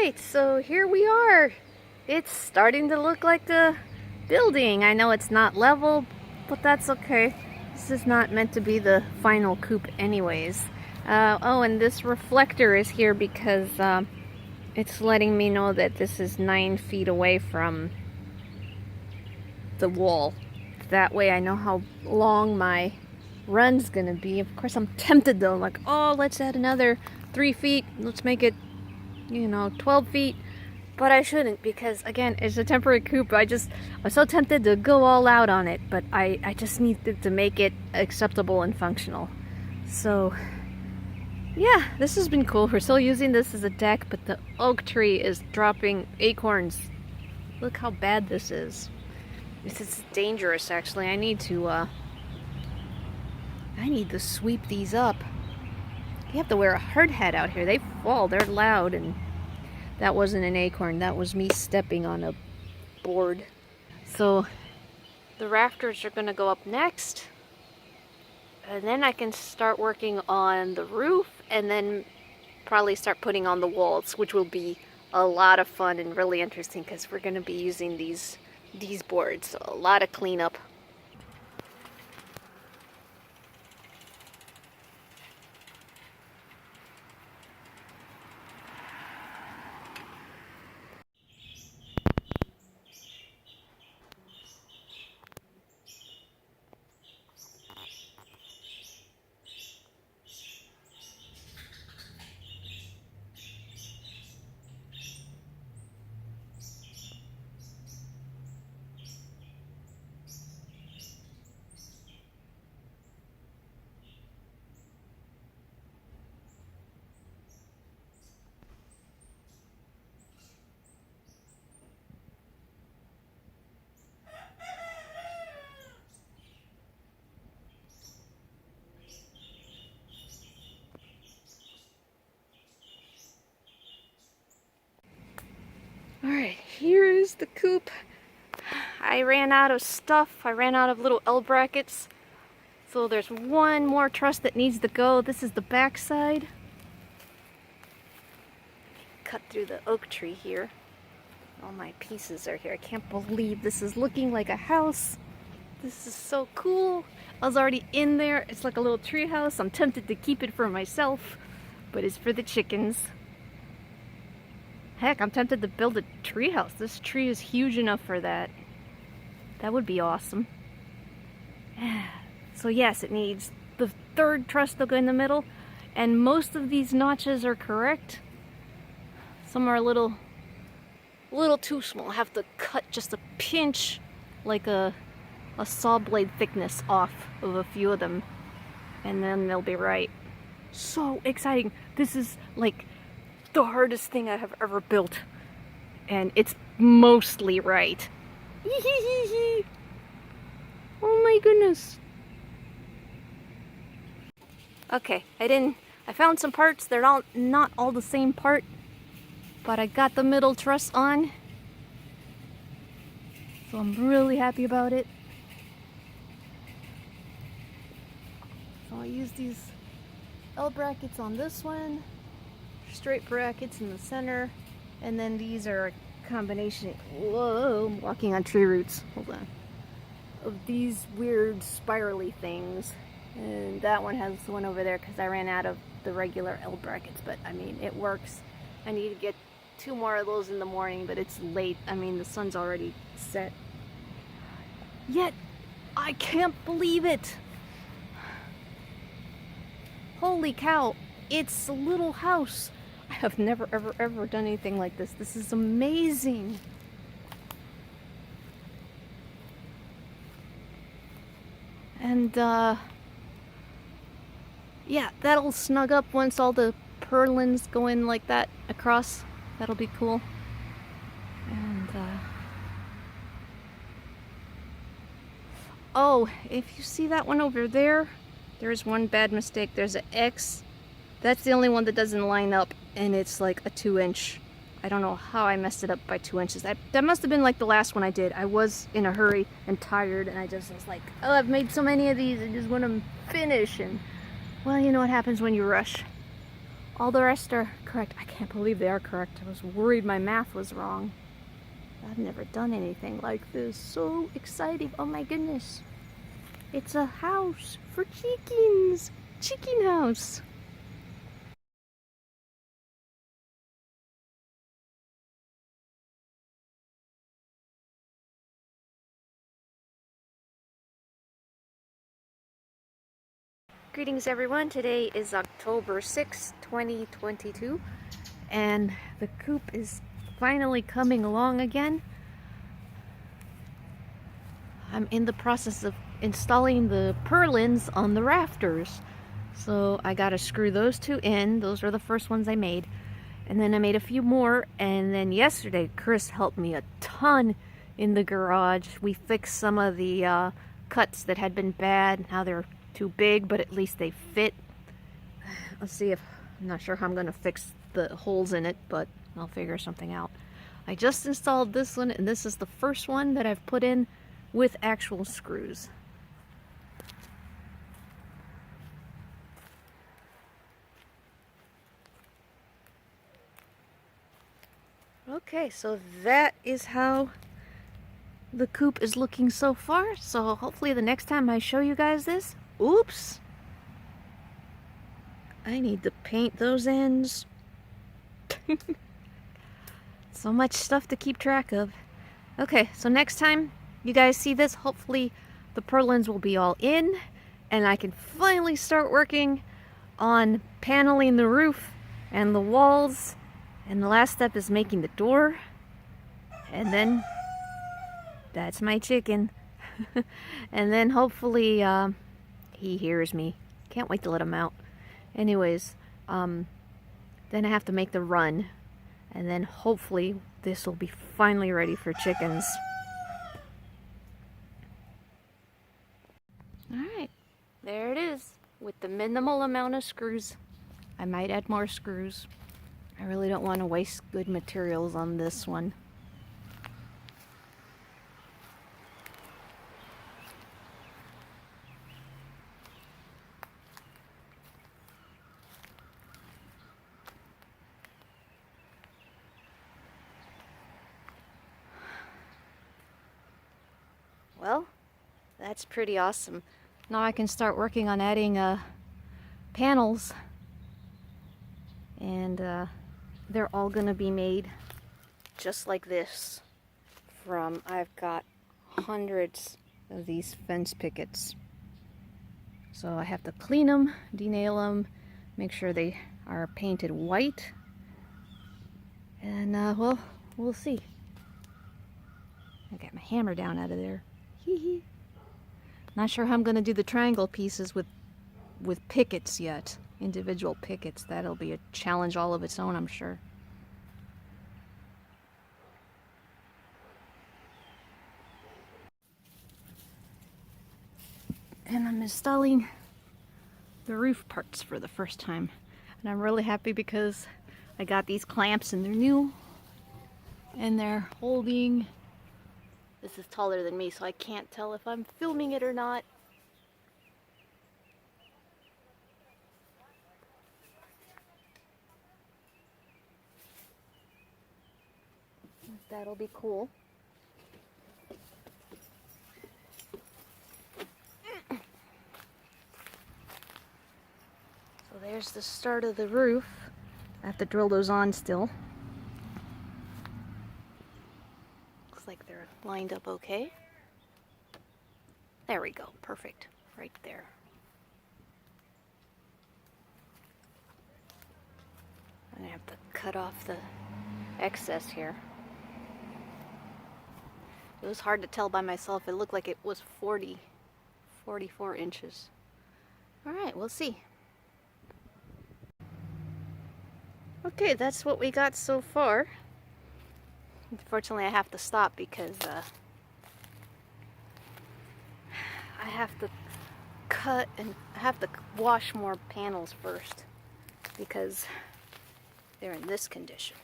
Alright, so here we are. It's starting to look like a building. I know it's not level, but that's okay. This is not meant to be the final coop anyways. Oh, and this reflector is here because it's letting me know that this is 9 feet away from the wall. That way I know how long my run's gonna be. Of course I'm tempted though, like, oh, let's add another 3 feet. Let's make it, 12 feet. But I shouldn't, because again, it's a temporary coop. I'm so tempted to go all out on it, but I just needed to make it acceptable and functional. So yeah, this has been cool. We're still using this as a deck, but the oak tree is dropping acorns. Look how bad this is. This is dangerous, actually. I need to sweep these up. You have to wear a hard hat out here. They fall, they're loud, and that wasn't an acorn. That was me stepping on a board. So the rafters are gonna go up next. And then I can start working on the roof, and then probably start putting on the walls, which will be a lot of fun and really interesting because we're gonna be using these boards. So a lot of cleanup. Alright, here is the coop. I ran out of stuff. I ran out of little L brackets. So there's one more truss that needs to go. This is the back side. Cut through the oak tree here. All my pieces are here. I can't believe this is looking like a house. This is so cool. I was already in there. It's like a little tree house. I'm tempted to keep it for myself, but it's for the chickens. Heck, I'm tempted to build a tree house. This tree is huge enough for that. That would be awesome. So yes, it needs the third truss to go in the middle, and most of these notches are correct. Some are a little too small. I have to cut just a pinch, like a saw blade thickness off of a few of them, and then they'll be right. So exciting. This is like the hardest thing I have ever built, and it's mostly right. Oh my goodness. Okay, I found some parts. They're not all the same part, but I got the middle truss on, so I'm really happy about it. So I'll use these L brackets on this one, straight brackets in the center, and then these are a combination, whoa, I'm walking on tree roots, hold on, of these weird spirally things. And that one has one over there because I ran out of the regular L brackets, but I mean, it works. I need to get 2 more of those in the morning, but it's late. I mean, the sun's already set. Yet, I can't believe it! Holy cow, it's a little house. I have never, ever done anything like this. This is amazing. And, yeah, that'll snug up once all the purlins go in like that across. That'll be cool. And, oh, if you see that one over there, there's one bad mistake. There's an X. That's the only one that doesn't line up, and it's like a 2-inch. I don't know how I messed it up by 2 inches. That must have been like the last one I did. I was in a hurry and tired, and I just was like, oh, I've made so many of these, I just want to finish. And, well, you know what happens when you rush. All the rest are correct. I can't believe they are correct. I was worried my math was wrong. I've never done anything like this. So exciting. Oh my goodness. It's a house for chickens. Chicken house. Greetings everyone. Today is October 6th, 2022. And the coop is finally coming along again. I'm in the process of installing the purlins on the rafters. So I gotta screw those two in. Those were the first ones I made. And then I made a few more. And then yesterday, Chris helped me a ton in the garage. We fixed some of the cuts that had been bad. Now they're too big, but at least they fit. Let's see if, I'm not sure how I'm gonna fix the holes in it, but I'll figure something out. I just installed this one, and this is the first one that I've put in with actual screws. Okay, so that is how the coop is looking so far. So hopefully the next time I show you guys this, oops, I need to paint those ends. So much stuff to keep track of. Okay, so next time you guys see this, hopefully the purlins will be all in and I can finally start working on paneling the roof and the walls. And the last step is making the door. And then that's my chicken. And then hopefully he hears me. Can't wait to let him out. Anyways, then I have to make the run. And then hopefully this will be finally ready for chickens. Alright, there it is. With the minimal amount of screws. I might add more screws. I really don't want to waste good materials on this one. Well, that's pretty awesome. Now I can start working on adding panels, and they're all gonna be made just like this from, I've got hundreds of these fence pickets. So I have to clean them, denail them, make sure they are painted white, and well, we'll see. I got my hammer down out of there. Hee. Not sure how I'm gonna do the triangle pieces with pickets yet. Individual pickets. That'll be a challenge all of its own, I'm sure. And I'm installing the roof parts for the first time. And I'm really happy because I got these clamps and they're new. And they're holding... This is taller than me, so I can't tell if I'm filming it or not. That'll be cool. So there's the start of the roof. I have to drill those on still. Looks like they're lined up okay. There we go, perfect, right there. I have to cut off the excess here. It was hard to tell by myself. It looked like it was 44 inches. All right, we'll see. Okay, that's what we got so far. Unfortunately, I have to stop because I have to cut and I have to wash more panels first because they're in this condition.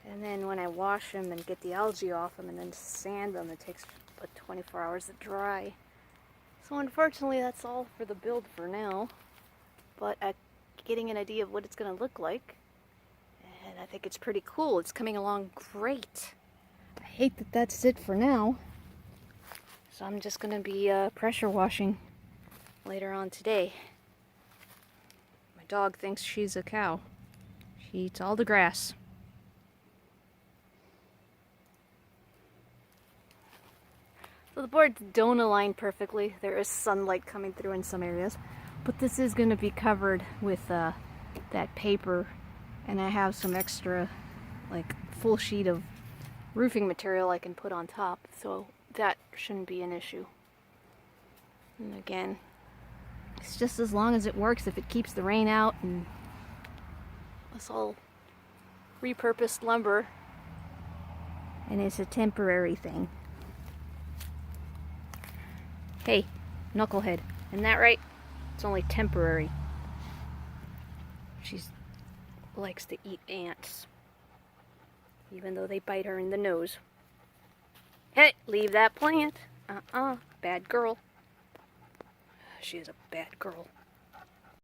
And then when I wash them and get the algae off them and then sand them, it takes about 24 hours to dry. So unfortunately that's all for the build for now, but getting an idea of what it's going to look like, and I think it's pretty cool. It's coming along great. I hate that that's it for now, so I'm just going to be pressure washing later on today. My dog thinks she's a cow. She eats all the grass. So the boards don't align perfectly. There is sunlight coming through in some areas, but this is going to be covered with that paper, and I have some extra, like, full sheet of roofing material I can put on top, so that shouldn't be an issue. And again, it's just as long as it works, if it keeps the rain out, and it's all repurposed lumber, and it's a temporary thing. Hey, knucklehead, isn't that right? It's only temporary. She likes to eat ants, even though they bite her in the nose. Hey, leave that plant. Bad girl. She is a bad girl.